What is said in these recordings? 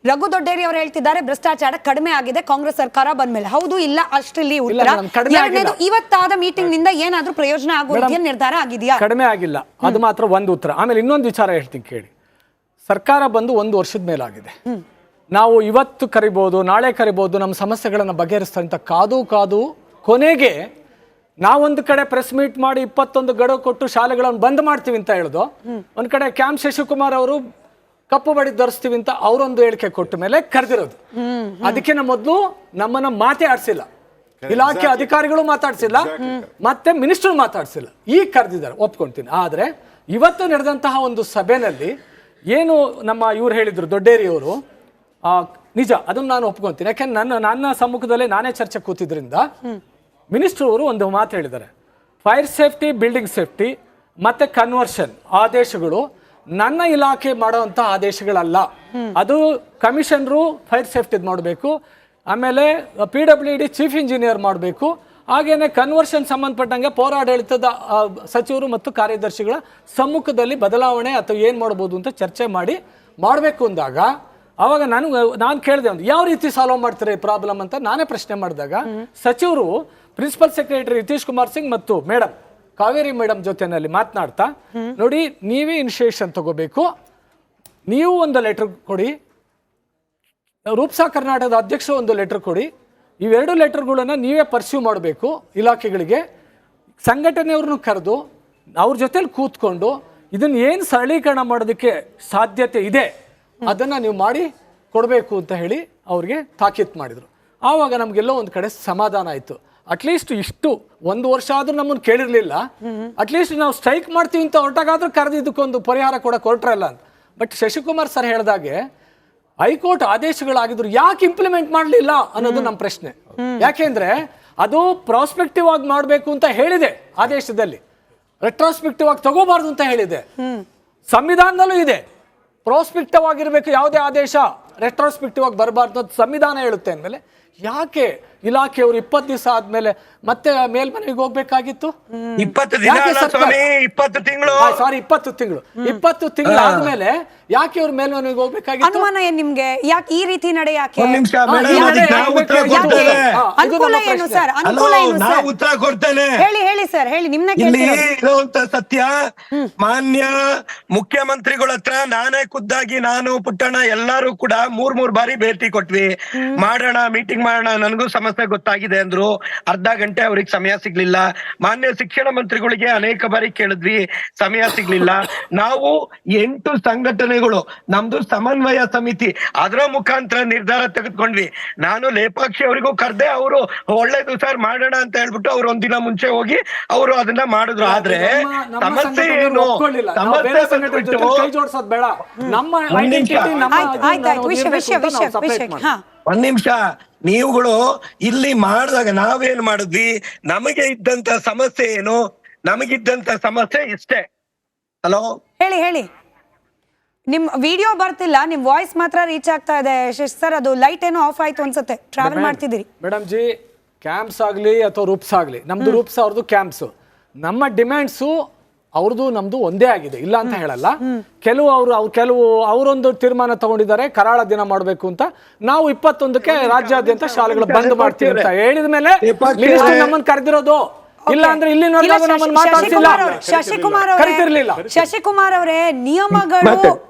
ರಘು ದೊಡ್ಡೇರಿ ಅವರು ಹೇಳ್ತಿದ್ದಾರೆ ಭ್ರಷ್ಟಾಚಾರ ಕಡಿಮೆ ಆಗಿದೆ ಕಾಂಗ್ರೆಸ್ ಸರ್ಕಾರ ಬಂದ್ಮೇಲೆ. ಹೌದು ಇಲ್ಲ ಅಷ್ಟರಲ್ಲಿ ಉತ್ತರ. ಎರಡನೇದು ಇವತ್ತಾದ ಮೀಟಿಂಗ್ ನಿಂದ ಏನಾದ್ರೂ ಪ್ರಯೋಜನ ಆಗುವ ನಿರ್ಧಾರ ಆಗಿದೆಯಾ? ಕಡಿಮೆ ಆಗಿಲ್ಲ, ಅದು ಮಾತ್ರ ಒಂದು ಉತ್ತರ. ಆಮೇಲೆ ಇನ್ನೊಂದು ವಿಚಾರ ಹೇಳ್ತೀನಿ ಕೇಳಿ. ಸರ್ಕಾರ ಬಂದು 1 ವರ್ಷದ ಮೇಲಾಗಿದೆ. ನಾವು ಇವತ್ತು ಕರಿಬಹುದು, ನಾಳೆ ಕರಿಬಹುದು, ನಮ್ಮ ಸಮಸ್ಯೆಗಳನ್ನು ಬಗೆಹರಿಸ್ತಾ ಕಾದು ಕೊನೆಗೆ ನಾವೊಂದು ಕಡೆ ಪ್ರೆಸ್ ಮೀಟ್ ಮಾಡಿ 21 ಗಡುವು ಕೊಟ್ಟು ಶಾಲೆಗಳನ್ನು ಬಂದ್ ಮಾಡ್ತೀವಿ ಅಂತ ಹೇಳುದು, ಒಂದ್ ಕಡೆ ಕ್ಯಾಂಪ್ ಶಶಿಕುಮಾರ್ ಅವರು ಕಪ್ಪು ಬಡಿ ಧರಿಸ್ತೀವಿ ಅಂತ ಅವರೊಂದು ಹೇಳಿಕೆ ಕೊಟ್ಟ ಮೇಲೆ ಕರೆದಿರೋದು. ಅದಕ್ಕೆ ಮೊದಲು ನಮ್ಮನ್ನ ಮಾತೇ ಆಡ್ಸಿಲ್ಲ, ಇಲಾಖೆ ಅಧಿಕಾರಿಗಳು ಮಾತಾಡ್ಸಿಲ್ಲ, ಮತ್ತೆ ಮಿನಿಸ್ಟರ್ ಮಾತಾಡ್ಸಿಲ್ಲ. ಈಗ ಕರೆದಿದ್ದಾರೆ, ಒಪ್ಕೊಂತೀನಿ. ಆದ್ರೆ ಇವತ್ತು ನಡೆದಂತಹ ಒಂದು ಸಭೆಯಲ್ಲಿ ಏನು ನಮ್ಮ ಇವ್ರು ಹೇಳಿದ್ರು ದೊಡ್ಡೇರಿಯವರು, ನಿಜ, ಅದನ್ನ ನಾನು ಒಪ್ಕೊಂತೀನಿ. ಯಾಕೆಂದ್ರೆ ನನ್ನ ಸಮ್ಮುಖದಲ್ಲೇ ನಾನೇ ಚರ್ಚೆ ಕೂತಿದ್ರಿಂದ ಮಿನಿಸ್ಟರ್ ಅವರು ಒಂದು ಮಾತು ಹೇಳಿದ್ದಾರೆ, ಫೈರ್ ಸೇಫ್ಟಿ, ಬಿಲ್ಡಿಂಗ್ ಸೇಫ್ಟಿ ಮತ್ತೆ ಕನ್ವರ್ಷನ್ ಆದೇಶಗಳು ನನ್ನ ಇಲಾಖೆ ಮಾಡುವಂಥ ಆದೇಶಗಳಲ್ಲ. ಅದು ಕಮಿಷನರು ಫೈರ್ ಸೇಫ್ಟಿ ಮಾಡಬೇಕು, ಆಮೇಲೆ PWD ಚೀಫ್ ಇಂಜಿನಿಯರ್ ಮಾಡಬೇಕು, ಹಾಗೇನೆ ಕನ್ವರ್ಷನ್ ಸಂಬಂಧಪಟ್ಟಂಗೆ ಪೌರಾಡಳಿತದ ಸಚಿವರು ಮತ್ತು ಕಾರ್ಯದರ್ಶಿಗಳ ಸಮ್ಮುಖದಲ್ಲಿ ಬದಲಾವಣೆ ಅಥವಾ ಏನು ಮಾಡ್ಬೋದು ಅಂತ ಚರ್ಚೆ ಮಾಡಬೇಕು ಅಂದಾಗ ಅವಾಗ ನಾನು ಕೇಳಿದೆ, ಒಂದು ಯಾವ ರೀತಿ ಸಾಲ್ವ್ ಮಾಡ್ತಾರೆ ಈ ಪ್ರಾಬ್ಲಮ್ ಅಂತ ನಾನೇ ಪ್ರಶ್ನೆ ಮಾಡಿದಾಗ ಸಚಿವರು ಪ್ರಿನ್ಸಿಪಲ್ ಸೆಕ್ರೆಟರಿ ನಿತೀಶ್ ಕುಮಾರ್ ಸಿಂಗ್ ಮತ್ತು ಮೇಡಮ್ ಕಾವೇರಿ ಮೇಡಮ್ ಜೊತೆನಲ್ಲಿ ಮಾತನಾಡ್ತಾ, ನೋಡಿ ನೀವೇ ಇನಿಷಿಯೇಷನ್ ತಗೋಬೇಕು, ನೀವು ಒಂದು ಲೆಟರ್ ಕೊಡಿ, ರೂಪ್ಸಾ ಕರ್ನಾಟಕದ ಅಧ್ಯಕ್ಷರು ಒಂದು ಲೆಟರ್ ಕೊಡಿ, ಇವೆರಡು ಲೆಟರ್ಗಳನ್ನ ನೀವೇ ಪರ್ಸ್ಯೂ ಮಾಡಬೇಕು, ಇಲಾಖೆಗಳಿಗೆ ಸಂಘಟನೆಯವ್ರನ್ನು ಕರೆದು ಅವ್ರ ಜೊತೆಲಿ ಕೂತ್ಕೊಂಡು ಇದನ್ನ ಏನು ಸರಳೀಕರಣ ಮಾಡೋದಕ್ಕೆ ಸಾಧ್ಯತೆ ಇದೆ ಅದನ್ನ ನೀವು ಮಾಡಿ ಕೊಡಬೇಕು ಅಂತ ಹೇಳಿ ಅವ್ರಿಗೆ ತಾಕೀತು ಮಾಡಿದ್ರು. ಆವಾಗ ನಮ್ಗೆಲ್ಲೋ ಒಂದು ಕಡೆ ಸಮಾಧಾನ ಆಯಿತು. ಅಟ್ಲೀಸ್ಟ್ ಇಷ್ಟು 1 ವರ್ಷ ಆದ್ರೂ ನಮ್ಮನ್ನು ಕೇಳಿರ್ಲಿಲ್ಲ, ಅಟ್ಲೀಸ್ಟ್ ನಾವು ಸ್ಟ್ರೈಕ್ ಮಾಡ್ತೀವಿ ಅಂತ ಹೊರಟಾಗಾದ್ರೂ ಕರೆದು ಇದಕ್ಕೊಂದು ಪರಿಹಾರ ಕೂಡ ಕೊಟ್ರಲ್ಲ ಅಂತ. ಬಟ್ ಶಶಿಕುಮಾರ್ ಸರ್ ಹೇಳಿದಾಗೆ ಹೈಕೋರ್ಟ್ ಆದೇಶಗಳಾಗಿದ್ರು ಯಾಕೆ ಇಂಪ್ಲಿಮೆಂಟ್ ಮಾಡಲಿಲ್ಲ ಅನ್ನೋದು ನಮ್ಮ ಪ್ರಶ್ನೆ. ಯಾಕೆಂದ್ರೆ ಅದು ಪ್ರಾಸ್ಪೆಕ್ಟಿವ್ ಆಗಿ ಮಾಡಬೇಕು ಅಂತ ಹೇಳಿದೆ ಆದೇಶದಲ್ಲಿ, ರೆಟ್ರಾಸ್ಪೆಕ್ಟಿವ್ ಆಗಿ ತಗೋಬಾರ್ದು ಅಂತ ಹೇಳಿದೆ. ಸಂವಿಧಾನದಲ್ಲೂ ಇದೆ ಪ್ರಾಸ್ಪೆಕ್ಟಿವ್ ಆಗಿರ್ಬೇಕು ಯಾವುದೇ ಆದೇಶ, ರೆಟ್ರಾಸ್ಪೆಕ್ಟಿವ್ ಆಗಿ ಬರಬಾರ್ದು ಅಂತ ಸಂವಿಧಾನ ಹೇಳುತ್ತೆ. ಅಂದಮೇಲೆ ಯಾಕೆ ಇಲಾಖೆಯವರು 20 ದಿವಸ ಆದ್ಮೇಲೆ ಮತ್ತೆ ಮೇಲ್ಮನವಿಗೆ ಹೋಗ್ಬೇಕಾಗಿತ್ತು? 20 ತಿಂಗಳು ಸಾರಿ 20 ತಿಂಗಳು ಆದ್ಮೇಲೆ ಯಾಕೆ ಅವ್ರ ಮೇಲ್ಮನವಿಗೆ ಹೋಗ್ಬೇಕಾಗಿತ್ತು? ಅನುಮಾನ ಏನ್ ನಿಮ್ಗೆ? ಯಾಕೆ ಈ ರೀತಿ ನಡೆ? ಯಾಕೆ ಅನುಕೂಲ ಏನು ಸರ್? ಉತ್ತರ ಕೊಡ್ತೇನೆ, ಹೇಳಿ ಸರ್, ಹೇಳಿ. ನಿಮ್ನ ಇರುವಂತ ಸತ್ಯ, ಮಾನ್ಯ ಮುಖ್ಯಮಂತ್ರಿಗಳ ಹತ್ರ ನಾನೇ ಖುದ್ದಾಗಿ, ನಾನು ಪುಟ್ಟಣ್ಣ ಎಲ್ಲಾರು ಕೂಡ 3 ಬಾರಿ ಭೇಟಿ ಕೊಟ್ವಿ. ಮಾಡೋಣ, ಮೀಟಿಂಗ್ ಮಾಡೋಣ, ನನಗೂ ಸಮಸ್ಯೆ ಗೊತ್ತಾಗಿದೆ ಅಂದ್ರು. ಅರ್ಧ ಗಂಟೆ ಅವ್ರಿಗೆ ಸಮಯ ಸಿಗ್ಲಿಲ್ಲ. ಮಾನ್ಯ ಶಿಕ್ಷಣ ಮಂತ್ರಿಗಳಿಗೆ ಅನೇಕ ಬಾರಿ ಕೇಳಿದ್ವಿ, ಸಮಯ ಸಿಗ್ಲಿಲ್ಲ. ನಾವು 8 ಸಂಘಟನೆಗಳು, ನಮ್ದು ಸಮನ್ವಯ ಸಮಿತಿ, ಅದರ ಮುಖಾಂತರ ನಿರ್ಧಾರ ತೆಗೆದುಕೊಂಡ್ವಿ. ನಾನು ಲೇಪಾಕ್ಷಿ ಅವರಿಗೂ ಕರ್ದೆ, ಅವರು ಒಳ್ಳೇದು ಸರ್ ಮಾಡೋಣ ಅಂತ ಹೇಳ್ಬಿಟ್ಟು ಅವ್ರು ಒಂದಿನ ಮುಂಚೆ ಹೋಗಿ ಅವರು ಅದನ್ನ ಮಾಡಿದ್ರು. ಆದ್ರೆ ಸಮಸ್ಯೆ ಏನು? ಒಂದ್ ನಿಮಿಷ, ನೀವುಗಳು ಇಲ್ಲಿ ಮಾಡಿದಾಗ ನಾವೇನ್ ಮಾಡಿದ್ವಿ? ನಮಗೆ ಇದ್ದಂತ ಸಮಸ್ಯೆ ಏನು? ನಮಗಿದ್ದಂತ ಸಮಸ್ಯೆ ಇಷ್ಟೇ. ಹಲೋ, ಹೇಳಿ. ನಿಮ್ ವಿಡಿಯೋ ಬರ್ತಿಲ್ಲ, ನಿಮ್ ವಾಯ್ಸ್ ಮಾತ್ರ ರೀಚ್ ಆಗ್ತಾ ಇದೆ ಶಶ್ ಸರ್. ಅದು ಲೈಟ್ ಏನೋ ಆಫ್ ಆಯ್ತು ಅನ್ಸುತ್ತೆ, ಟ್ರಾವೆಲ್ ಮಾಡ್ತಿದ್ದೀರಿ. ಮೇಡಮ್ ಜಿ, ಕ್ಯಾಂಪ್ಸ್ ಆಗ್ಲಿ ಅಥವಾ ರೂಪ್ಸ್ ಆಗ್ಲಿ, ನಮ್ದು ರೂಪ್ಸ್ ಅವ್ರದ್ದು ಕ್ಯಾಂಪ್ಸ್, ನಮ್ಮ ಡಿಮ್ಯಾಂಡ್ಸು ಅವ್ರದ್ದು ನಮ್ದು ಒಂದೇ ಆಗಿದೆ, ಇಲ್ಲ ಅಂತ ಹೇಳಲ್ಲ. ಕೆಲವು ಅವರೊಂದು ತೀರ್ಮಾನ ತಗೊಂಡಿದ್ದಾರೆ ಕರಾಳ ದಿನ ಮಾಡಬೇಕು ಅಂತ. ನಾವು 21ಕ್ಕೆ ರಾಜ್ಯಾದ್ಯಂತ ಶಾಲೆಗಳು ಬಂದ್ ಮಾಡ್ತೀವಿ ಅಂತ ಹೇಳಿದ ಮೇಲೆ ನಮ್ಮನ್ನು ಕರೆದಿರೋದು. ಇಲ್ಲ ಅಂದ್ರೆ ಇಲ್ಲಿ ಶಶಿಕುಮಾರ್ ಅವರೇ, ನಿಯಮಗಳು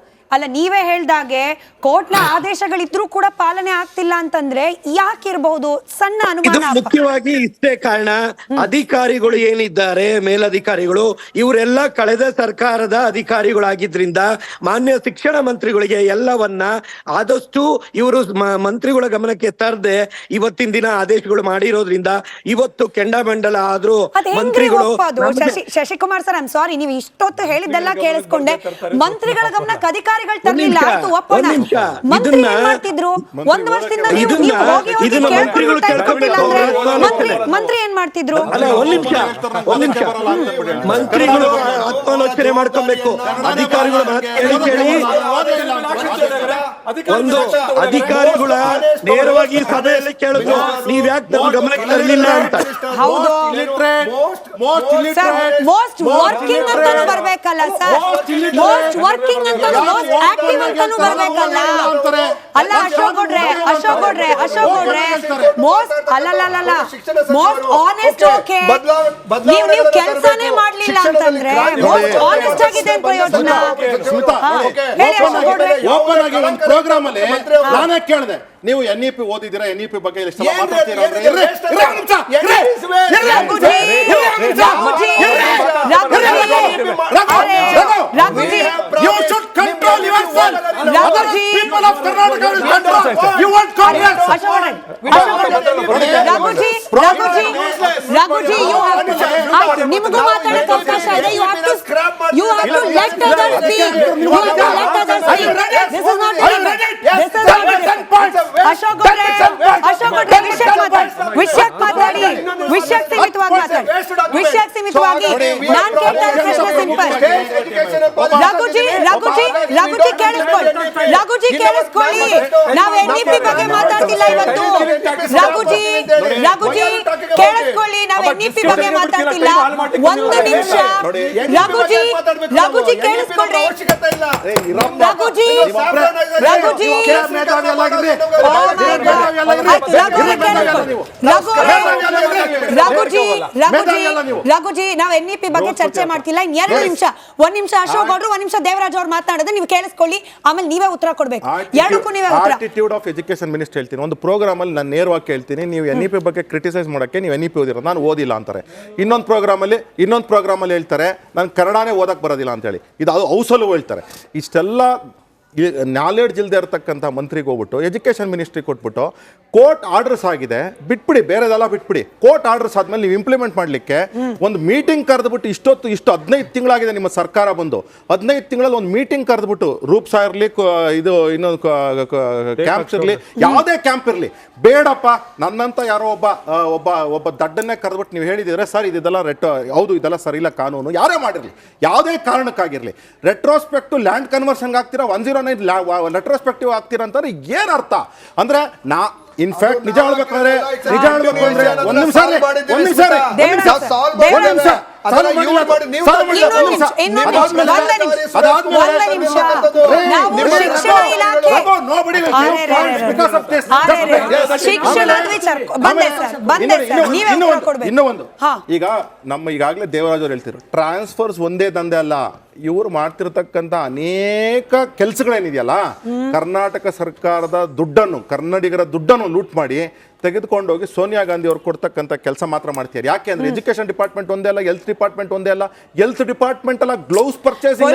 ಅಲ್ಲ, ನೀವೇ ಹೇಳ್ದಾಗೆ ಕೋರ್ಟ್ನ ಆದೇಶಗಳಿದ್ರೂ ಕೂಡ ಪಾಲನೆ ಆಗ್ತಿಲ್ಲ ಅಂತಂದ್ರೆ ಯಾಕಿರಬಹುದು? ಸಣ್ಣ ಅನುಮಾನ. ಮುಖ್ಯವಾಗಿ ಇಷ್ಟೇ ಕಾರಣ, ಅಧಿಕಾರಿಗಳು ಏನಿದ್ದಾರೆ ಮೇಲಧಿಕಾರಿಗಳು, ಇವರೆಲ್ಲ ಕಳೆದ ಸರ್ಕಾರದ ಅಧಿಕಾರಿಗಳಾಗಿದ್ರಿಂದ ಮಾನ್ಯ ಶಿಕ್ಷಣ ಮಂತ್ರಿಗಳಿಗೆ ಎಲ್ಲವನ್ನ ಆದಷ್ಟು ಇವರು ಮಂತ್ರಿಗಳ ಗಮನಕ್ಕೆ ತರದೆ ಇವತ್ತಿನ ದಿನ ಆದೇಶಗಳು ಮಾಡಿರೋದ್ರಿಂದ ಇವತ್ತು ಕೆಂಡಾಮಂಡಲ ಆದ್ರೂ ಮಂತ್ರಿಗಳು. Shashikumar sir, I am sorry, ನೀವು ಇಷ್ಟೊತ್ತು ಹೇಳಿದ್ದೆಲ್ಲ ಕೇಳಿಸ್ಕೊಂಡೆ. ಮಂತ್ರಿಗಳ ಗಮನಕ್ಕೆ ಅಧಿಕಾರಿಗಳು ತರಲಿಲ್ಲ, ಆಯ್ತು ಒಪ್ಪೋಣ. ಮಂತ್ರಿ ಏನ್ ಮಾಡ್ತಿದ್ರು? 1 ವರ್ಷದಿಂದ ಮಂತ್ರಿ ಏನ್ ಮಾಡ್ತಿದ್ರು? ಒಂದ್ ನಿಮಿಷ, ಮಂತ್ರಿಗಳು ಆತ್ಮಾಲೋಚನೆ ಮಾಡ್ಕೊಬೇಕು. ಅಧಿಕಾರಿಗಳು ಕೇಳಿ ಒಂದು ಅಧಿಕಾರಿಗಳ ನೇರವಾಗಿ ಸಭೆಯಲ್ಲಿ ಕೇಳಿದ್ರು, ನೀವ್ ಯಾಕೆ ನಮ್ಮ ಗಮನಕ್ಕೆ ತರಲಿಲ್ಲ ಅಂತ. ಹೌದು, ಮೋಸ್ಟ್ ವರ್ಕಿಂಗ್ ಅಂತಾನು ಬರ್ಬೇಕಲ್ಲ ಸರ್, ಮೋಸ್ಟ್ ವರ್ಕಿಂಗ್ ಅಂತಾನು, ಮೋಸ್ಟ್ ಆಕ್ಟಿವ್ ಅಂತಾನು ಬರ್ಬೇಕಲ್ಲ. ಅಲ್ಲ ಅಶೋಕ್ ಗೌಡ್ರೆ ಮೋಸ್ಟ್ ಅಲ್ಲಲ್ಲ ಮೋಸ್ಟ್ ಆನೆಸ್ಟ್ ಓಕೆ ನೀವು ಕೆಲಸನೇ ಮಾಡ್ಲಿಲ್ಲ ಅಂತಂದ್ರೆ ಮೋಸ್ಟ್ ಆನೆಸ್ಟ್ ಆಗಿದೆ ಅಂತ ಪ್ರಯೋಜನ. ಹೇಳಿ ಅಶೋಕ್ ಗೌಡ್ರೆ. ಓಪನ್ ಆಗಿ ಒಂದು ಪ್ರೋಗ್ರಾಮ್ ಅಲ್ಲಿ ನಾನೇ ಕೇಳಿದೆ, ನೀವು NEP ಓದಿದ್ದೀರಾ, NEP ಬಗ್ಗೆ ಎಷ್ಟೆಲ್ಲ ಮಾತಾಡ್ತೀರಾ ಅಂದ್ರೆ you should control yourself. Other people of Karnataka will control. You want Congress? Raghuji, you have to. ನಿಮಗೂ ಮಾತಾಡಕ್ಕೆ ಅವಕಾಶ ಇದೆ. You have to let others speak. You have to let others speak. This is not Ashok ಗೌಡ್ರೆ ವಿಷಯಕ್ಕೆ ಸೀಮಿತವಾಗಿ ನಾನ್ ಕೇಳ್ತಾ ಇರೋ ಪ್ರಶ್ನೆ ಸಿಂಪಲ್. ರಘುಜಿ ಕೇಳಿಸ್ಕೊಳ್ಳಿ, ನಾವು NEP ಬಗ್ಗೆ ಮಾತಾಡ್ತಿಲ್ಲ ಇವತ್ತು. ರಘುಜಿ ಕೇಳಿಸ್ಕೊಳ್ಳಿ, ನಾವು NEP ಬಗ್ಗೆ ಮಾತಾಡ್ತಿಲ್ಲ. ಒಂದು ನಿಮಿಷ ರಘುಜಿ ಕೇಳಿಸ್ಕೊಳ್ರಿ. ರಘುಜಿ ನಾವು NEP ಬಗ್ಗೆ ಚರ್ಚೆ ಮಾಡ್ತಿಲ್ಲ. ಒಂದ್ ನಿಮಿಷ ಅಶೋಕ್ ಗೌಡ್ರು, ಒಂದ್ ನಿಮಿಷ ದೇವರಾಜ್ ಅವ್ರು ಮಾತಾಡೋದು ನೀವು ಕೇಳಿಸ್ಕೊಳ್ಳಿ, ಆಮೇಲೆ ನೀವೇ ಉತ್ತರ ಕೊಡ್ಬೇಕು. ಎರಡಕ್ಕೂ ನೀವೇ ಉತ್ತರ. ಆಟಿಟ್ಯೂಡ್ ಆಫ್ ಎಜುಕೇಶನ್ ಮಿನಿಸ್ಟರ್ ಹೇಳ್ತೀನಿ, ಒಂದು ಪ್ರೋಗ್ರಾಮ್ ಅಲ್ಲಿ ನಾನು ನೇರವಾಗಿ ಕೇಳ್ತೀನಿ, ನೀವು NEP ಬಗ್ಗೆ ಕ್ರಿಟಿಸೈಸ್ ಮಾಡಕ್ಕೆ ನೀವು NEP ಓದಿರೋ, ನಾನು ಓದಿಲ್ಲ ಅಂತಾರೆ. ಇನ್ನೊಂದು ಪ್ರೋಗ್ರಾಮ್ ಅಲ್ಲಿ ಹೇಳ್ತಾರೆ ನಾನು ಕನ್ನಡನೇ ಓದಕ್ ಬರೋದಿಲ್ಲ ಅಂತ ಹೇಳಿ. ಇದು ಹೌಸಲ್ಲೂ ಹೇಳ್ತಾರೆ. ಇಷ್ಟೆಲ್ಲ ನಾಲೆಡ್ಜ್ ಇಲ್ಲದೆ ಇರತಕ್ಕಂಥ ಮಂತ್ರಿಗೆ ಹೋಗ್ಬಿಟ್ಟು ಎಜುಕೇಷನ್ ಮಿನಿಸ್ಟ್ರಿ ಕೊಟ್ಬಿಟ್ಟು ಕೋರ್ಟ್ ಆರ್ಡರ್ಸ್ ಆಗಿದೆ ಬಿಟ್ಬಿಡಿ, ಬೇರೆದೆಲ್ಲ ಬಿಟ್ಬಿಡಿ, ಕೋರ್ಟ್ ಆರ್ಡರ್ಸ್ ಆದ್ಮೇಲೆ ನೀವು ಇಂಪ್ಲಿಮೆಂಟ್ ಮಾಡಲಿಕ್ಕೆ ಒಂದು ಮೀಟಿಂಗ್ ಕರೆದ್ಬಿಟ್ಟು ಇಷ್ಟು 15 ತಿಂಗಳಾಗಿದೆ ನಿಮ್ಮ ಸರ್ಕಾರ ಬಂದು. 15 ತಿಂಗಳಲ್ಲಿ ಒಂದು ಮೀಟಿಂಗ್ ಕರೆದ್ಬಿಟ್ಟು ರೂಪ್ಸ್ ಇರಲಿ, ಇದು ಇನ್ನೊಂದು ಕ್ಯಾಂಪ್ಸ್ ಇರಲಿ, ಯಾವುದೇ ಕ್ಯಾಂಪ್ ಇರಲಿ, ಬೇಡಪ್ಪ ನನ್ನಂತ ಯಾರೋ ಒಬ್ಬ ದಡ್ಡನ್ನೇ ಕರೆದ್ಬಿಟ್ಟು ನೀವು ಹೇಳಿದಿದ್ರೆ ಸರ್ ಇದೆಲ್ಲ ಹೌದು ಇದೆಲ್ಲ ಸರಿ ಇಲ್ಲ ಕಾನೂನು, ಯಾರೇ ಮಾಡಿರಲಿ, ಯಾವುದೇ ಕಾರಣಕ್ಕಾಗಿರಲಿ, ರೆಟ್ರೋಸ್ಪೆಕ್ಟಿವ್ ಲ್ಯಾಂಡ್ ಕನ್ವರ್ಷನ್ಗೆ ಆಗ್ತೀರಾ, 109 ರೆಟ್ರೋಸ್ಪೆಕ್ಟಿವ್ ಆಗ್ತೀರಾ ಅಂತಂದ್ರೆ ಏನ್ ಅರ್ಥ ಅಂದ್ರೆ ಇನ್ಫ್ಯಾಕ್ಟ್ ನಿಜ ಹೇಳ್ಬೇಕಂದ್ರೆ ಒಂದ್ ನಿಮಿಷ ಇನ್ನೂ ಒಂದು, ಈಗ ನಮ್ಮ ಈಗಾಗಲೇ ದೇವರಾಜ್ ಅವ್ರು ಹೇಳ್ತಿದ್ರು ಟ್ರಾನ್ಸ್ಫರ್ಸ್ ಒಂದೇ ದಂಧೆ ಅಲ್ಲ, ಇವ್ರು ಮಾಡ್ತಿರ್ತಕ್ಕಂಥ ಅನೇಕ ಕೆಲಸಗಳೇನಿದೆಯಲ್ಲ, ಕರ್ನಾಟಕ ಸರ್ಕಾರದ ದುಡ್ಡನ್ನು, ಕನ್ನಡಿಗರ ದುಡ್ಡನ್ನು ಲೂಟ್ ಮಾಡಿ ತೆಗೆದುಕೊಂಡೋಗಿ ಸೋನಿಯಾ ಗಾಂಧಿ ಅವ್ರು ಕೊಡ್ತಕ್ಕಂಥ ಕೆಲಸ ಮಾತ್ರ ಮಾಡ್ತಾರೆ. ಯಾಕೆ ಅಂದ್ರೆ ಎಜುಕೇಶನ್ ಡಿಪಾರ್ಟ್ಮೆಂಟ್ ಒಂದೇ ಅಲ್ಲ, ಹೆಲ್ತ್ ಡಿಪಾರ್ಟ್ಮೆಂಟ್ ಒಂದೇ ಅಲ್ಲ, ಹೆಲ್ತ್ ಡಿಪಾರ್ಟ್ಮೆಂಟ್ ಅಲ್ಲ ಗ್ಲೌಸ್ ಪರ್ಚೇಸಿಂಗ್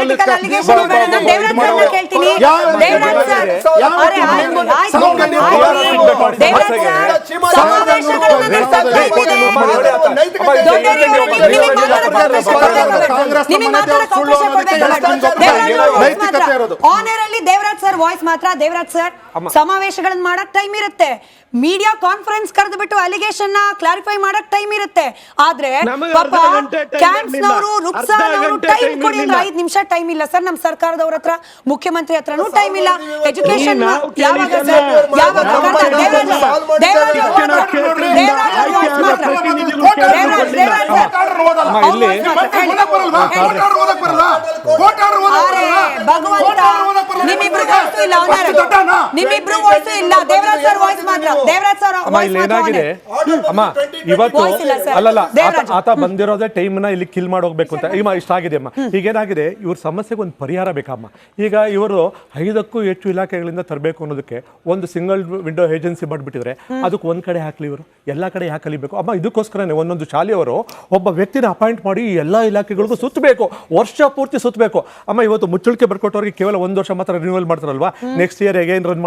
ಅಲ್ಲಿ ದೇವರಾಜ್ ಸರ್ ವಾಯ್ಸ್ ಮಾತ್ರ. ದೇವರಾಜ್ ಸರ್, ಸಮಾವೇಶಗಳನ್ನ ಮಾಡಕ್ ಟೈಮ್ ಇರುತ್ತೆ, ಮೀಡಿಯಾ ಕಾನ್ಫರೆನ್ಸ್ ಕರೆದ್ಬಿಟ್ಟು ಅಲಿಗೇಷನ್ ಕ್ಲಾರಿಫೈ ಮಾಡಕ್ ಟೈಮ್ ಇರುತ್ತೆ, ಆದ್ರೆ ಕ್ಯಾಂಪ್ಸ್ನವರು ರುಕ್ಸಾನವರು ಟೈಮ್ ಕೊಡಿ ಅಂದ್ರೆ 5 ನಿಮಿಷ ಟೈಮ್ ಇಲ್ಲ ಸರ್. ನಮ್ಮ ಸರ್ಕಾರದವ್ರ ಹತ್ರ, ಮುಖ್ಯಮಂತ್ರಿ ಹತ್ರನೂ ಟೈಮ್ ಇಲ್ಲ. ಎಜುಕೇಶನ್ ಯಾವಾಗ ಸರ್, ಭಗವಂತ ನಿಮ್ಮಿಬ್ರು ವಾಯ್ಸು ಇಲ್ಲ, ನಿಮ್ಮಿಬ್ರು ವಾಯ್ಸು ಇಲ್ಲ, ದೇವರಾಜ್ ಸರ್ ವಾಯ್ಸ್ ಮಾತ್ರ. ಏನಾಗಿದೆ ಅಮ್ಮ ಇವತ್ತು ಅಲ್ಲಲ್ಲ ಆತ ಬಂದಿರೋದೇ ಟೈಮ್ ನ ಇಲ್ಲಿ ಕಿಲ್ ಮಾಡಿ ಹೋಗ್ಬೇಕು ಅಂತ ಇಷ್ಟ ಆಗಿದೆ ಅಮ್ಮ. ಈಗೇನಾಗಿದೆ, ಇವ್ರ ಸಮಸ್ಯೆಗೆ ಒಂದು ಪರಿಹಾರ ಬೇಕಮ್ಮ. ಈಗ ಇವರು 5ಕ್ಕೂ ಹೆಚ್ಚು ಇಲಾಖೆಗಳಿಂದ ತರಬೇಕು ಅನ್ನೋದಕ್ಕೆ ಒಂದು ಸಿಂಗಲ್ ವಿಂಡೋ ಏಜೆನ್ಸಿ ಮಾಡಿಬಿಟ್ಟಿದ್ರೆ ಅದಕ್ಕೆ ಒಂದ್ ಕಡೆ ಹಾಕ್ಲಿ, ಇವರು ಎಲ್ಲ ಕಡೆ ಯಾಕೆ ಕಲಿಬೇಕು ಅಮ್ಮ? ಇದಕ್ಕೋಸ್ಕರನೇ ಒಂದೊಂದು ಶಾಲೆಯವರು ಒಬ್ಬ ವ್ಯಕ್ತಿನ ಅಪಾಯಿಂಟ್ ಮಾಡಿ ಎಲ್ಲಾ ಇಲಾಖೆಗಳಿಗೂ ಸುತ್ತಬೇಕು, ವರ್ಷ ಪೂರ್ತಿ ಸುತ್ತಬೇಕು ಅಮ್ಮ. ಇವತ್ತು ಮುಚ್ಚಳಿಕೆ ಬರ್ಕೊಟ್ಟವ್ರಿಗೆ ಕೇವಲ 1 ವರ್ಷ ಮಾತ್ರ ರಿನ್ಯೂವಲ್ ಮಾಡ್ತಾರಲ್ವಾ, ನೆಕ್ಸ್ಟ್ ಇಯರ್ ಅಗೈನ್ ರನ್